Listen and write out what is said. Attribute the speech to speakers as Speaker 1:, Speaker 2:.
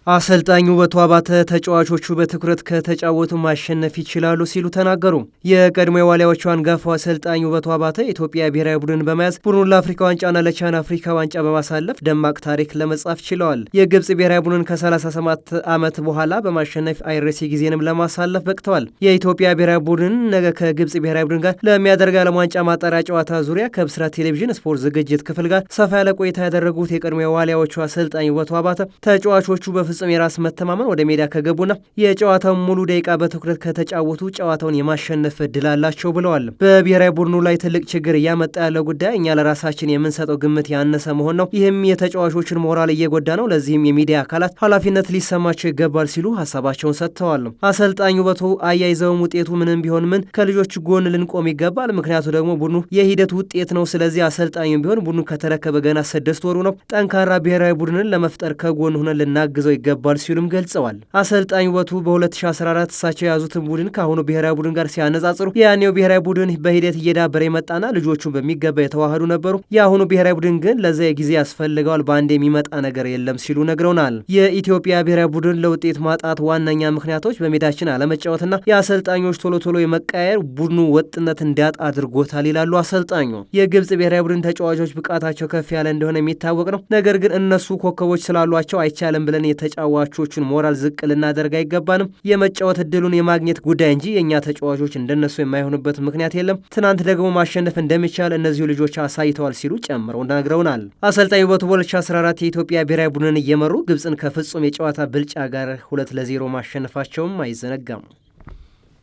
Speaker 1: አሰልጣኝ ውበቱ አባተ ተጫዋቾቹ በትኩረት ከተጫወቱ ማሸነፍ ይችላሉ ሲሉ ተናገሩ። የቀድሞ የዋሊያዎቹ አንጋፋው አሰልጣኝ ውበቱ አባተ የኢትዮጵያ ብሔራዊ ቡድን በመያዝ ቡድኑን ለአፍሪካ ዋንጫና ለቻን አፍሪካ ዋንጫ በማሳለፍ ደማቅ ታሪክ ለመጻፍ ችለዋል። የግብጽ ብሔራዊ ቡድን ከ37 ዓመት በኋላ በማሸነፍ አይረሴ ጊዜንም ለማሳለፍ በቅተዋል። የኢትዮጵያ ብሔራዊ ቡድን ነገ ከግብጽ ብሔራዊ ቡድን ጋር ለሚያደርግ ዓለም ዋንጫ ማጣሪያ ጨዋታ ዙሪያ ከብስራት ቴሌቪዥን ስፖርት ዝግጅት ክፍል ጋር ሰፋ ያለ ቆይታ ያደረጉት የቀድሞ የዋሊያዎቹ አሰልጣኝ ውበቱ አባተ ተጫዋቾቹ በፍጹም የራስ መተማመን ወደ ሜዳ ከገቡና የጨዋታውን ሙሉ ደቂቃ በትኩረት ከተጫወቱ ጨዋታውን የማሸነፍ እድል አላቸው ብለዋል። በብሔራዊ ቡድኑ ላይ ትልቅ ችግር እያመጣ ያለው ጉዳይ እኛ ለራሳችን የምንሰጠው ግምት ያነሰ መሆን ነው። ይህም የተጫዋቾችን ሞራል እየጎዳ ነው። ለዚህም የሚዲያ አካላት ኃላፊነት ሊሰማቸው ይገባል ሲሉ ሀሳባቸውን ሰጥተዋል። አሰልጣኝ ውበቱ አያይዘውም ውጤቱ ምንም ቢሆን ምን ከልጆች ጎን ልንቆም ይገባል። ምክንያቱ ደግሞ ቡድኑ የሂደት ውጤት ነው። ስለዚህ አሰልጣኙም ቢሆን ቡድኑ ከተረከበ ገና 6 ወሩ ነው። ጠንካራ ብሔራዊ ቡድንን ለመፍጠር ከጎን ሆነን ልናግዘው ይገባል ሲሉም ገልጸዋል። አሰልጣኝ ውበቱ በ2014 እሳቸው የያዙትን ቡድን ከአሁኑ ብሔራዊ ቡድን ጋር ሲያነጻጽሩ የያኔው ብሔራዊ ቡድን በሂደት እየዳበረ የመጣና ልጆቹን በሚገባ የተዋህዱ ነበሩ። የአሁኑ ብሔራዊ ቡድን ግን ለዛ ጊዜ ያስፈልገዋል፣ በአንድ የሚመጣ ነገር የለም ሲሉ ነግረውናል። የኢትዮጵያ ብሔራዊ ቡድን ለውጤት ማጣት ዋነኛ ምክንያቶች በሜዳችን አለመጫወትና የአሰልጣኞች ቶሎ ቶሎ የመቃየር ቡድኑ ወጥነት እንዲያጣ አድርጎታል ይላሉ አሰልጣኙ። የግብጽ ብሔራዊ ቡድን ተጫዋቾች ብቃታቸው ከፍ ያለ እንደሆነ የሚታወቅ ነው። ነገር ግን እነሱ ኮከቦች ስላሏቸው አይቻልም ብለን የተጫዋቾቹን ሞራል ዝቅ ልናደርግ አይገባንም። የመጫወት እድሉን የማግኘት ጉዳይ እንጂ የእኛ ተጫዋቾች እንደነሱ የማይሆኑበት ምክንያት የለም። ትናንት ደግሞ ማሸነፍ እንደሚቻል እነዚሁ ልጆች አሳይተዋል ሲሉ ጨምረው ነግረውናል። አሰልጣኝ ውበቱ በ2014 የኢትዮጵያ ብሔራዊ ቡድንን እየመሩ ግብፅን ከፍጹም የጨዋታ ብልጫ ጋር 2-0 ማሸነፋቸውም አይዘነጋም።